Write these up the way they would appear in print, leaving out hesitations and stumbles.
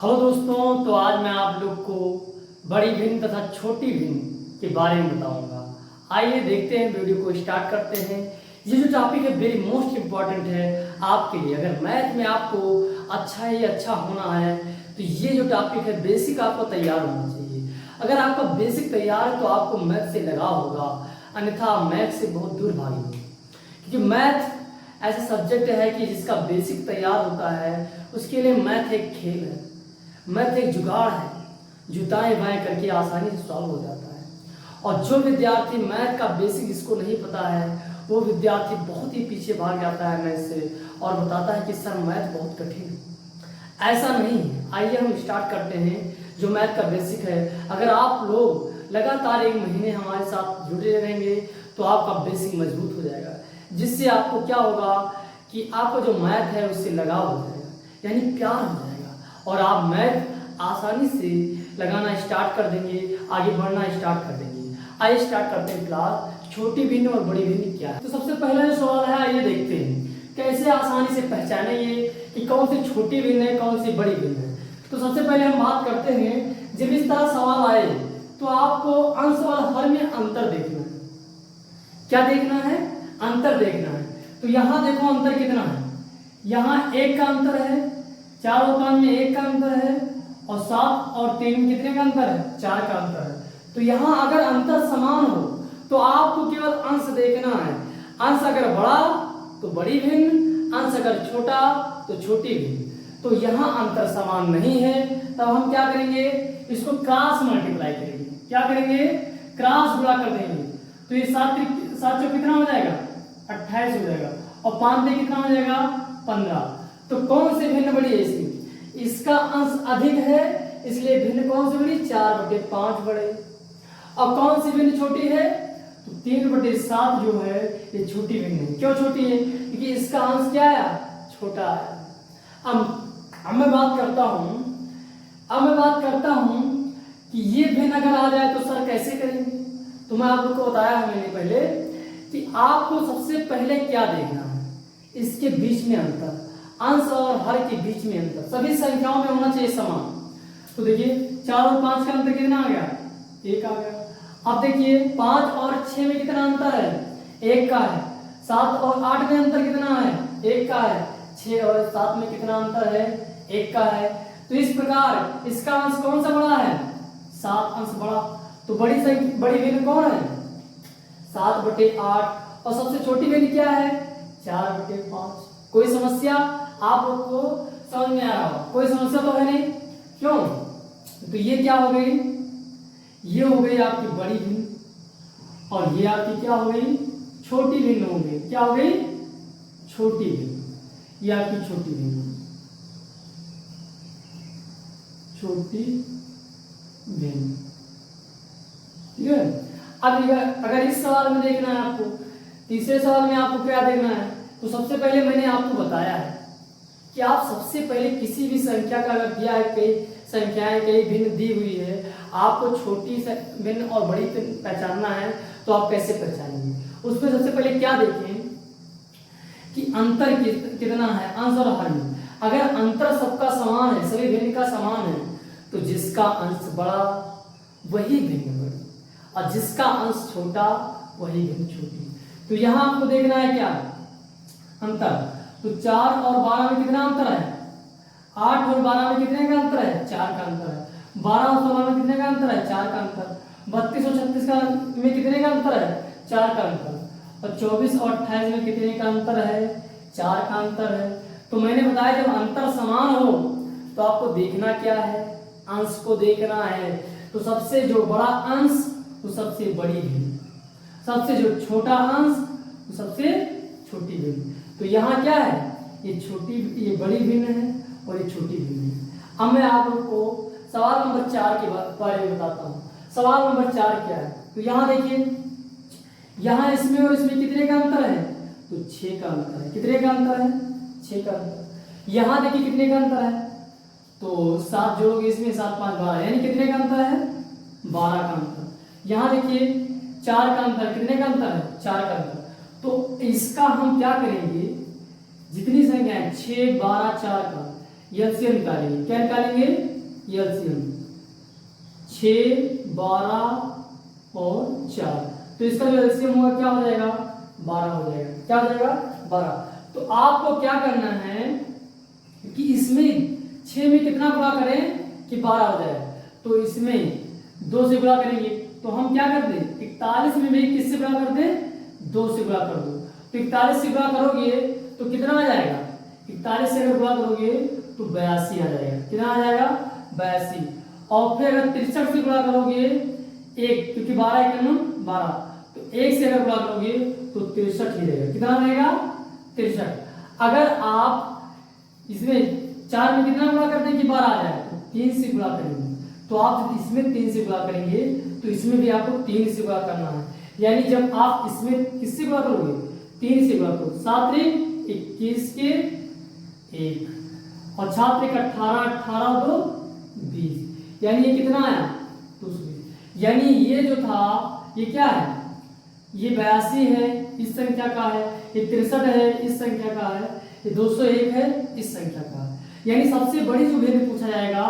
Hello दोस्तों, तो आज मैं आप लोग को बड़ी भिन्न तथा छोटी भिन्न के बारे में बताऊंगा। आइए देखते हैं, वीडियो को स्टार्ट करते हैं। ये जो टॉपिक है वेरी मोस्ट इम्पॉर्टेंट है आपके लिए। अगर मैथ में आपको अच्छा ही अच्छा होना है तो ये जो टॉपिक है बेसिक आपको तैयार होना चाहिए। अगर आपका बेसिक तैयार है तो आपको मैथ से लगाव होगा, अन्यथा मैथ से बहुत दूर भागेंगे। क्योंकि मैथ ऐसा सब्जेक्ट है कि जिसका बेसिक तैयार होता है उसके लिए मैथ एक खेल है, मैथ एक जुगाड़ है, जो दाएं बाएं करके आसानी से सॉल्व हो जाता है। और जो विद्यार्थी मैथ का बेसिक जिसको नहीं पता है वो विद्यार्थी बहुत ही पीछे भाग जाता है मैथ से और बताता है कि सर मैथ बहुत कठिन है। ऐसा नहीं है। आइए हम स्टार्ट करते हैं जो मैथ का बेसिक है। अगर आप लोग लगातार एक महीने हमारे साथ जुड़े रहेंगे तो आपका बेसिक मजबूत हो जाएगा, जिससे आपको क्या होगा कि आपको जो मैथ है उससे लगाव हो जाएगा, यानी प्यार हो जाएगा और आप मैथ आसानी से लगाना स्टार्ट कर देंगे, आगे बढ़ना स्टार्ट कर देंगे। आइए स्टार्ट करते हैं क्लास। छोटी भिन्न और बड़ी भिन्न क्या है। तो सबसे पहला जो सवाल है आइए देखते हैं कैसे आसानी से पहचानेंगे कि कौन सी छोटी भिन्न है कौन सी बड़ी भिन्न है। तो सबसे पहले हम बात करते हैं, जब इस तरह सवाल आए तो आपको अंश और हर में अंतर देखना है। क्या देखना है? अंतर देखना है। तो यहाँ देखो अंतर कितना है। यहाँ 1 का अंतर है, 4 और 5 में 1 का अंतर है और 7 और 3 में कितने का अंतर है? 4 का अंतर है। तो यहाँ अगर अंतर समान हो तो आपको केवल अंश देखना है। अंश अगर बड़ा तो बड़ी भिन्न, अंश अगर छोटा तो छोटी भिन्न। तो यहाँ अंतर समान नहीं है, तब हम क्या करेंगे? इसको क्रॉस मल्टीप्लाई करेंगे। क्या करेंगे? क्रॉस गुणा कर देंगे। तो ये 7 चौक कितना हो जाएगा? 28 हो जाएगा और 5 में कितना हो जाएगा? 15। तो कौन से भिन्न बड़ी है इसकी? इसका अंश अधिक है इसलिए भिन्न कौन सी बड़ी? 4/5 बड़े। और कौन सी भिन्न छोटी है? तो 3/7 जो है ये छोटी भिन्न है। क्यों छोटी है? क्योंकि इसका अंश क्या है? छोटा है। अब मैं बात करता हूं कि ये भिन्न अगर आ जाए तो सर कैसे करेंगे। तो मैं आप लोग को बताया है मैंने पहले कि आपको सबसे पहले क्या देखना है, इसके बीच में अंतर, अंश और हर के बीच में अंतर सभी संख्याओं में होना चाहिए समान। तो देखिए 4 और 5 का अंतर कितना आ गया? 1 आ गया। अब देखिए 5 और 6 में कितना अंतर है? 1 का है। 7 और 8 में अंतर कितना है? 1 का है। 6 और 7 में कितना अंतर है? 1 का है। तो इस प्रकार इसका अंश कौन सा बड़ा है? 7 अंश बड़ा। तो बड़ी भिन्न कौन है? 7/8। और सबसे छोटी भिन्न क्या है? 4/5। कोई समस्या आप लोग को समझ में आ रहा हो? कोई समस्या तो है नहीं। क्यों? तो ये क्या हो गई? ये हो गई आपकी बड़ी भिन्न और ये आपकी क्या हो गई? छोटी भिन्न हो गई। क्या हो गई? छोटी भिन्न। ये आपकी छोटी भिन्न, छोटी भिन्न। ठीक है। अब अगर इस सवाल में देखना है आपको, तीसरे सवाल में आपको क्या देखना है, तो सबसे पहले मैंने आपको बताया है कि आप सबसे पहले किसी भी संख्या का अगर दिया है, कई संख्याएं कई भिन्न दी हुई है, आपको छोटी भिन्न और बड़ी पहचानना है तो आप कैसे पहचानेंगे? उसमें सबसे पहले क्या देखें कि अंतर कितना है अंश और हर में। अगर अंतर सबका समान है, सभी भिन्न का समान है, तो जिसका अंश बड़ा वही भिन्न बड़ी और जिसका अंश छोटा वही भिन्न छोटी। तो यहाँ आपको देखना है क्या अंतर। तो 4 और 12 में कितना अंतर है? 8 और 12 में कितने का अंतर है? 4 का अंतर है। 12 और 16 में कितने का अंतर है? 4 का अंतर। 32 और 36 का में कितने का अंतर है? 4 का अंतर। और 24 और 28 में कितने का अंतर है? 4 का अंतर है। तो मैंने बताया जब अंतर समान हो तो आपको देखना क्या है? अंश को देखना है। तो सबसे जो बड़ा अंश तो सबसे बड़ी भिन्न, सबसे जो छोटा अंश तो सबसे छोटी भिन्न। तो यहाँ क्या है? ये बड़ी भिन्न है और ये छोटी भिन्न है। अब मैं आप लोग को सवाल नंबर 4 के बारे में बताता हूँ। सवाल नंबर 4 क्या है? तो यहाँ देखिए, यहाँ इसमें और इसमें कितने का अंतर है? तो 6 का अंतर है। कितने का अंतर है? 6 का अंतर। यहाँ देखिए कितने का अंतर है? तो 7 जोड़ोगे इसमें 7 5 12, यानी कितने का अंतर है? 12 का अंतर। यहाँ देखिए 4 का अंतर। कितने का अंतर है? 4 का अंतर। तो इसका हम क्या करेंगे? जितनी संख्या है 6 12 4 का एलसीएम निकालेंगे। क्या निकालेंगे? ये एलसीएम 6, 12 और 4, तो इसका जो एलसीएम होगा क्या हो जाएगा 12 हो जाएगा। क्या हो जाएगा 12। तो आपको क्या करना है कि इसमें 6 में कितना गुणा करें कि 12 हो जाए, तो इसमें 2 से गुणा करेंगे, तो हम क्या कर दें 41 में भी किससे गुणा कर दें 2 से गुणा कर दो, तो 41 से गुणा करोगे तो कितना आ जाएगा 41 से अगर गुणा करोगे तो 82 आ जाएगा। कितना आ जाएगा 82। और फिर अगर 63 से गुणा करोगे 1, क्योंकि 12 1 12, तो 1 से अगर गुणा करोगे तो 63 ही रहेगा। कितना रहेगा 63। अगर आप इसमें 4 में कितना गुणा करते हैं कि 12 आ जाए, तो 3 से गुणा करेंगे, तो आप इसमें 3 से गुणा करेंगे तो इसमें भी आपको 3 से गुणा करना है। यानी जब आप इसमें किससे गुणा करोगे 3 से गुणा करो, 7 21 के 1 और 4 18 18 2 20, यानी ये कितना आया 220। यानी ये जो था ये क्या है, ये 82 है इस संख्या का है, ये 63 है इस संख्या का है, ये 201 है इस संख्या का है। यानी सबसे बड़ी जो भिन्न पूछा जाएगा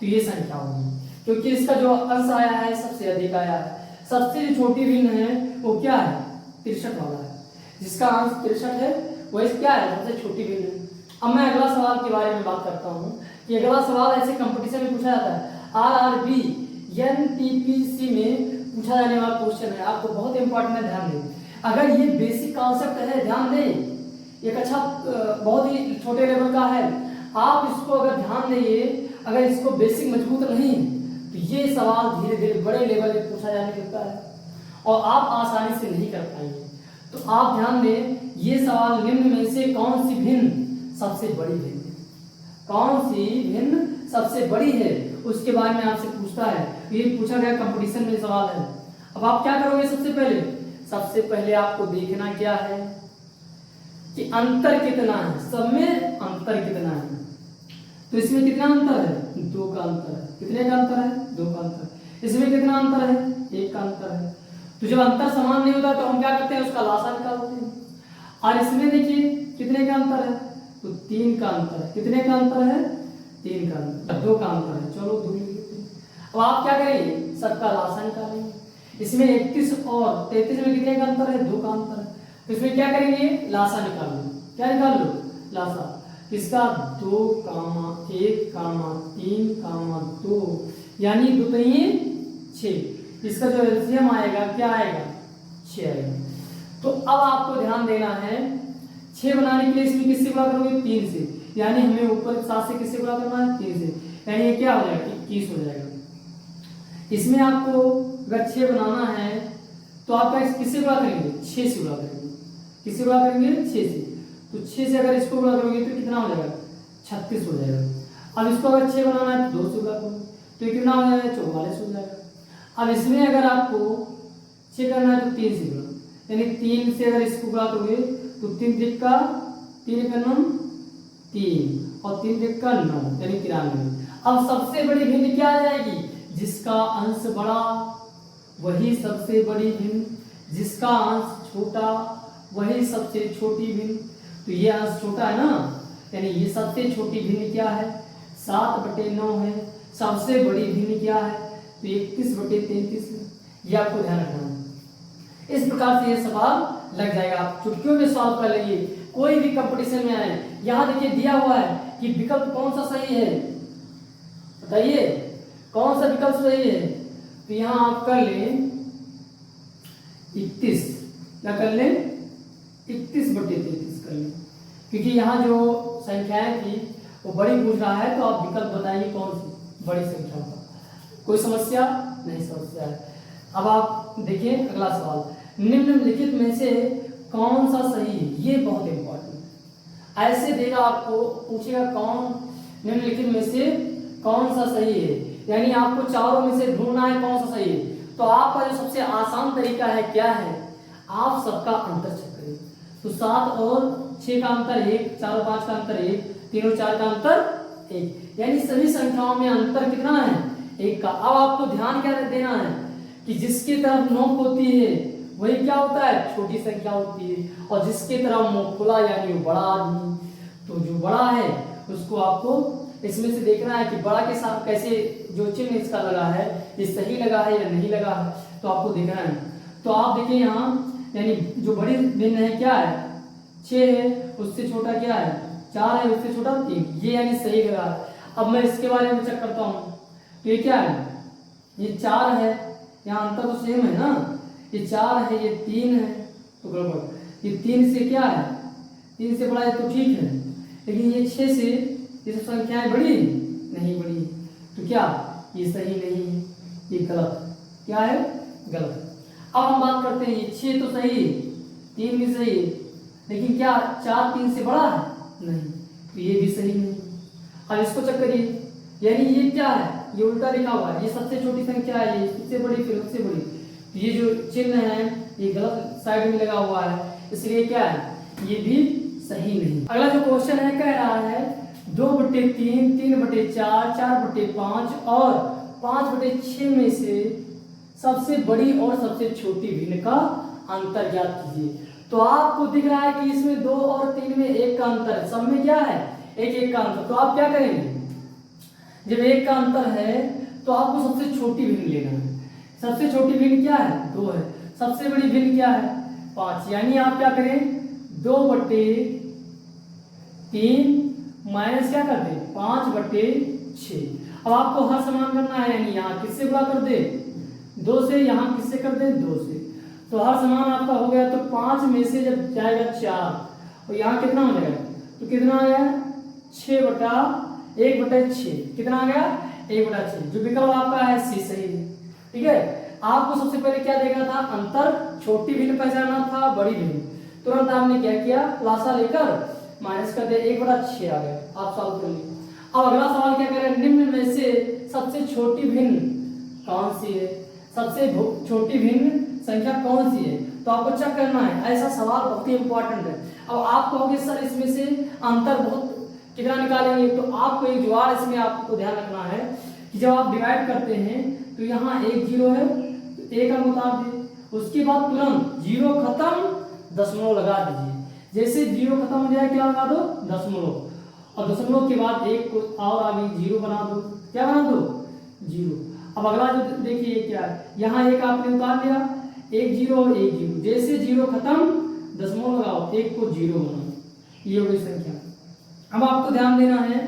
तो ये संख्या होगी, क्योंकि इसका जो अंश आया है सबसे अधिक आया है। सबसे जो छोटी भिन्न है वो क्या है 63 वाला है, जिसका अंश 63 है वह क्या है सबसे छोटी भिन्न है। अब मैं अगला सवाल के बारे में बात करता हूँ कि अगला सवाल ऐसे कंपटीशन में पूछा जाता है, RRB NTPC में पूछा जाने वाला क्वेश्चन है, आपको बहुत इंपॉर्टेंट है, ध्यान दें। अगर ये बेसिक कॉन्सेप्ट है, ध्यान दें, एक अच्छा बहुत ही छोटे लेवल का है, आप इसको अगर ध्यान देंगे, अगर इसको बेसिक मजबूत नहीं तो ये सवाल धीरे धीरे बड़े लेवल पे पूछा जाने लगता है और आप आसानी से नहीं कर पाएंगे। तो आप ध्यान दें, ये सवाल निम्न में से कौन सी भिन्न सबसे बड़ी भिन्न है, कौन सी भिन्न सबसे बड़ी है, उसके बारे में आपसे पूछता है। ये पूछा गया कंपटीशन में सवाल है। अब आप क्या करोगे, सबसे पहले आपको देखना क्या है कि अंतर कितना है, सब में अंतर कितना है। तो इसमें कितना अंतर है 2 का अंतर है। कितने का अंतर है 2 का अंतर है। इसमें कितना अंतर है 1 का अंतर है। तो जब अंतर समान नहीं होता तो हम क्या करते हैं उसका लासा निकालते हैं। और इसमें देखिए कितने का अंतर है तो 3 का अंतर है। कितने का अंतर है 3 का अंतर, 2 का अंतर है। चलो दूर लिखते हैं। अब आप क्या करेंगे सबका लासा निकालेंगे। इसमें 31 और 33 में कितने का अंतर है 2 का अंतर है। तो इसमें क्या करेंगे लासा निकाल लो। क्या निकाल लो लासा। इसका 2, 1, 3, 2 यानी 2 3 6। इसका जो एलसीएम आएगा क्या आएगा 6 आएगा। तो अब आपको ध्यान देना है 6 बनाने के लिए इसमें किससे गुणा करोगे 3 से, यानी हमें ऊपर 7 से किससे गुणा करना है 3 से, यानी ये क्या हो जाएगा 21 हो जाएगा। इसमें आपको अगर 6 बनाना है तो आप किससे गुणा करेंगे 6 से गुणा करेंगे। किससे गुणा करेंगे 6 से। तो 6 से अगर इसको गुणा करोगे तो कितना हो जाएगा 36 हो जाएगा। अब इसको अगर 6 बनाना है तो 2 से गुणा करोगे तो ये कितना हो जाएगा 44 हो जाएगा। अब इसमें अगर आपको 6 करना है तो 3 से गुणा, यानी 3 से अगर इसको गुणा करोगे तो 3 तिक्का 3 का 9 3 और 3 तिक्का 9 यानी 93। अब सबसे बड़ी भिन्न क्या आ जाएगी, जिसका अंश बड़ा वही सबसे बड़ी भिन्न, जिसका अंश छोटा वही सबसे छोटी भिन्न। तो ये अंश छोटा है ना, यानी ये सबसे छोटी भिन्न क्या है 7/9 है। सबसे बड़ी भिन्न क्या है तो 31/33 है। ये आपको ध्यान रखना है। इस प्रकार से ये सवाल लग जाएगा, आप चुटकियों में सॉल्व कर लेंगे कोई भी कंपटीशन में आए। यहाँ देखिए दिया हुआ है कि विकल्प कौन सा सही है, बताइए कौन सा विकल्प सही है। तो यहाँ आप कर लें 31, क्या कर लें 31/33 कर लें, क्योंकि यहाँ जो संख्याएं थी वो बड़ी पूछ रहा है तो आप विकल्प बताइए कौन सी बड़ी संख्या होगा। कोई समस्या नहीं, समस्या है। अब आप देखिए अगला सवाल, निम्नलिखित में से कौन सा सही है, ये बहुत इंपॉर्टेंट है। ऐसे देगा आपको, पूछेगा कौन निम्नलिखित में से कौन सा सही है, यानी आपको चारों में से ढूंढना है कौन सा सही है। तो आपका जो सबसे आसान तरीका है क्या है, आप सबका अंतर चेक करें। तो 7 और 6 का अंतर 1, 4 और 5 का अंतर 1, 3 और 4 का अंतर 1, यानी सभी संख्याओं में अंतर कितना है 1 का। अब आपको ध्यान क्या देना है कि जिसकी तरफ नोक होती है वही क्या होता है छोटी संख्या होती है, और जिसके तरफ मुंह खुला यानी वो बड़ा आदमी, तो जो बड़ा है उसको आपको इसमें से देखना है कि बड़ा के साथ कैसे जो चिन्ह इसका लगा है ये सही लगा है या नहीं लगा है, तो आपको देखना है। तो आप देखिए यहाँ यानी जो बड़ी भिन्न है क्या है 6 है, उससे छोटा क्या है 4 है, उससे छोटा 3, ये यानी सही लगा है। अब मैं इसके बारे में चेक करता हूँ, तो ये क्या है ये 4 है, यहाँ अंतर तो सेम है ना, ये 4 है ये 3 है, तो गड़बड़। ये 3 से क्या है 3 से बड़ा है तो ठीक है, लेकिन ये 6 से ये सब संख्याएं बड़ी नहीं बड़ी, तो क्या ये सही नहीं है, ये गलत, क्या है गलत। अब हम बात करते हैं ये 6 तो सही है, 3 भी सही है, लेकिन क्या 4 3 से बड़ा है नहीं, तो ये भी सही नहीं। अब इसको चेक करिए, यानी ये क्या है ये उल्टा लिखा हुआ है, ये सबसे छोटी संख्या है, ये इससे बड़ी फिर उससे बड़ी, तो ये जो चिन्ह है ये गलत साइड में लगा हुआ है, इसलिए क्या है ये भी सही नहीं। अगला जो क्वेश्चन है कह रहा है 2/3, 3/4, 4/5 और 5/6 में से सबसे बड़ी और सबसे छोटी भिन्न का अंतर ज्ञात कीजिए। तो आपको दिख रहा है कि इसमें 2 और 3 में 1 का अंतर है, सब में क्या है 1 का अंतर। तो आप क्या करेंगे, जब 1 का अंतर है तो आपको सबसे छोटी भिन्न लेना है। सबसे छोटी भिन्न क्या है 2 है, सबसे बड़ी भिन्न क्या है 5, यानी आप क्या करें 2/3 माइनस क्या कर दे 5/6। अब आपको हर समान करना है, यानी यहाँ किससे गुणा कर दे 2 से, यहाँ किससे कर दे 2 से, तो हर समान आपका हो गया। तो 5 में से जब जाएगा 4 और यहाँ कितना हो जाएगा, तो कितना आ गया 1/6, कितना आ गया 1/6, जो विकल्प आपका है सी सही है। ठीक है, आपको सबसे पहले क्या देखना था अंतर, छोटी भिन्न पहचानना था, बड़ी भिन्न, तुरंत आपने क्या किया लासा लेकर माइनस कर दिया 1/6 आ गया, आप सॉल्व कर लीजिए। अब अगला सवाल क्या कह रहा है, निम्न में से सबसे छोटी भिन्न कौन सी है, सबसे छोटी भिन्न संख्या कौन सी है, तो आपको चेक करना है। ऐसा सवाल बहुत ही इंपॉर्टेंट है। अब आप कहोगे सर इसमें से अंतर बहुत कितना निकालेंगे, तो आपको एक जुगाड़ इसमें आपको ध्यान रखना है कि जब आप डिवाइड करते हैं तो यहाँ 1 0 है, तो 1 अंक उतार दिए, उसके बाद तुरंत 0 खत्म दशमलव लगा दीजिए। जैसे 0 खत्म हो जाए क्या लगा दो दशमलव, और दशमलव के बाद 1 को और आगे 0 बना दो, क्या बना दो 0। अब अगला जो देखिए क्या है, यहाँ 1 आपने उतार लिया, 1 0 और 1 0, जैसे 0 खत्म दशमलव लगाओ 1 को 0 बनाओ, ये हो गई संख्या। अब आपको ध्यान देना है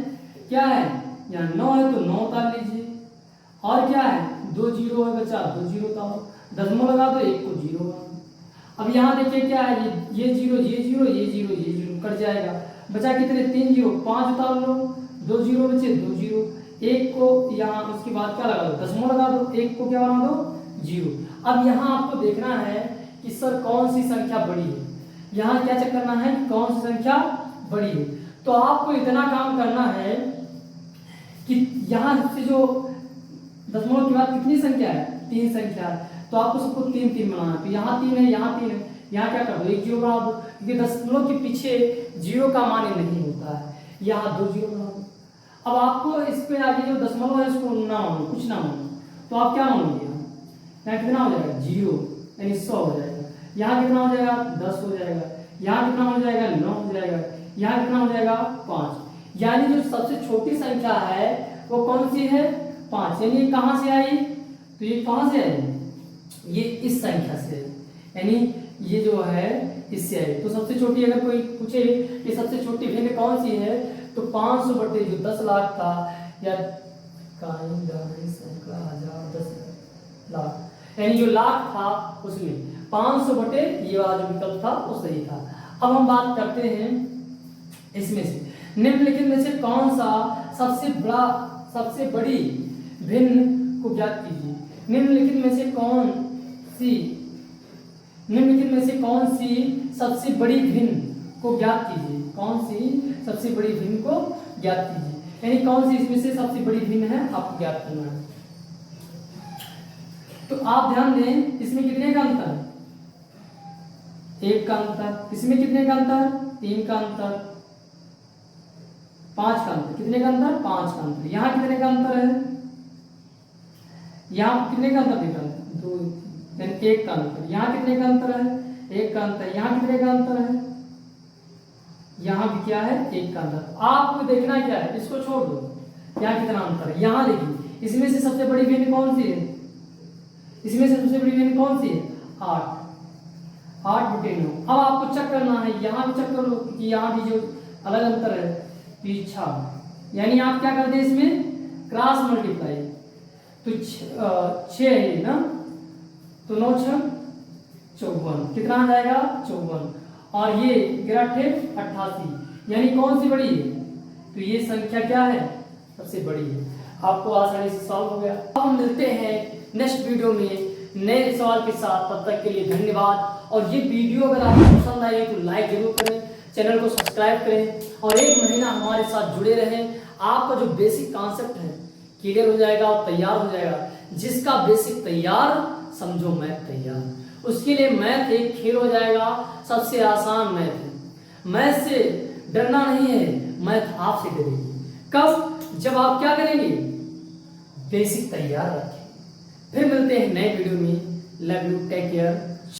क्या है, यहाँ 9 है तो 9 उतार लीजिए, और क्या है 2 0 है बचा 2 0 उतारो, दशमलव लगा दो 1 को 0 बना। अब यहाँ देखिए क्या है, ये 0 ये 0 ये 0 ये 0 कट जाएगा, बचा कितने 3 0, 5 उतार लो, 2 0 बचे 2 0, 1 को यहाँ उसके बाद क्या लगा दो दशमलव लगा दो, 1 को क्या बना दो 0। अब यहाँ आपको देखना है कि सर कौन सी संख्या बड़ी है, यहाँ क्या चेक करना है कि कौन सी संख्या बड़ी है। तो आपको इतना काम करना है कि यहाँ से जो दशमलव के बाद कितनी संख्या है 3 संख्या है, तो आपको सबको 3 3 बनाना है। तो यहाँ 3 है यहाँ 3 है, यहाँ क्या कर दो 1 0 बना दो, क्योंकि दशमलव के पीछे 0 का मान नहीं होता है, यहाँ 2 0 बना दो। अब आपको इस पे आगे जो दशमलव है उसको ना मानो, कुछ ना मानो, तो आप क्या मानोगे यहाँ कितना हो जाएगा 0 यानी 100 हो जाएगा, यहाँ कितना हो जाएगा 10 हो जाएगा, यहाँ कितना हो जाएगा 9 हो जाएगा, यहाँ कितना हो जाएगा 5। यानी जो सबसे छोटी संख्या है वो कौन सी है 5, यानी कहाँ से आई, तो ये कहाँ से आई, ये इस संख्या से, यानी ये जो है इससे आई। तो सबसे छोटी अगर कोई पूछे कि सबसे छोटी भिन्न कौन सी है, तो 500 बटे जो 10 लाख था, या 10 लाख, यानी जो लाख था उसमें 500 बटे ये वाला जो विकल्प था वो सही था। अब हम बात करते हैं इसमें से निम्नलिखित में से कौन सा सबसे बड़ी भिन्न को ज्ञात कीजिए। निम्नलिखित में से कौन सी सबसे बड़ी भिन्न को ज्ञात कीजिए, कौन सी सबसे बड़ी भिन्न को ज्ञात कीजिए, यानी कौन सी इसमें से सबसे बड़ी भिन्न है आपको ज्ञात करना है। तो आप ध्यान दें इसमें कितने का अंतर है 1 का अंतर, इसमें कितने का अंतर 3 का अंतर, 5 का अंतर, कितने का अंतर 5 का अंतर, यहाँ कितने का अंतर है, यहाँ कितने का अंतर दिख रहा है 2, यानी 1 का अंतर, यहाँ कितने का अंतर है 1 का अंतर, यहाँ कितने का अंतर है, यहाँ भी क्या है 1 का अंतर। आपको देखना क्या है, इसको छोड़ दो, यहाँ कितना अंतर है। यहाँ देखिए इसमें से सबसे बड़ी वैल्यू कौन सी है, इसमें से सबसे बड़ी वैल्यू कौन सी है 8, 8/9। अब आपको चेक करना है, यहाँ भी चेक कर लो कि यहाँ भी जो अलग अंतर है पीछा, यानी आप क्या कर दे इसमें क्रॉस मल्टीप्लाई, तो 6 है ये ना, तो 9 6 54, कितना आ जाएगा 54, और ये 88, यानी कौन सी बड़ी है, तो ये संख्या क्या है सबसे बड़ी है। आपको आसानी से सॉल्व हो गया। अब हम मिलते हैं नेक्स्ट वीडियो में नए सवाल के साथ, तब तक के लिए धन्यवाद। और ये वीडियो अगर आपको पसंद आई तो लाइक जरूर करें, चैनल को सब्सक्राइब करें और 1 महीना हमारे साथ जुड़े रहें। आपका जो बेसिक कॉन्सेप्ट है क्लियर हो जाएगा और तैयार हो जाएगा। जिसका बेसिक तैयार समझो मैथ तैयार। उसके लिए मैथ एक खेल हो जाएगा, सबसे आसान मैथ है। मैथ से डरना नहीं है, मैथ आपसे डरेगी। कब? जब आप क्या करेंगे बेसिक तैयार रखें। फिर मिलते हैं नए वीडियो में। Love you, take care.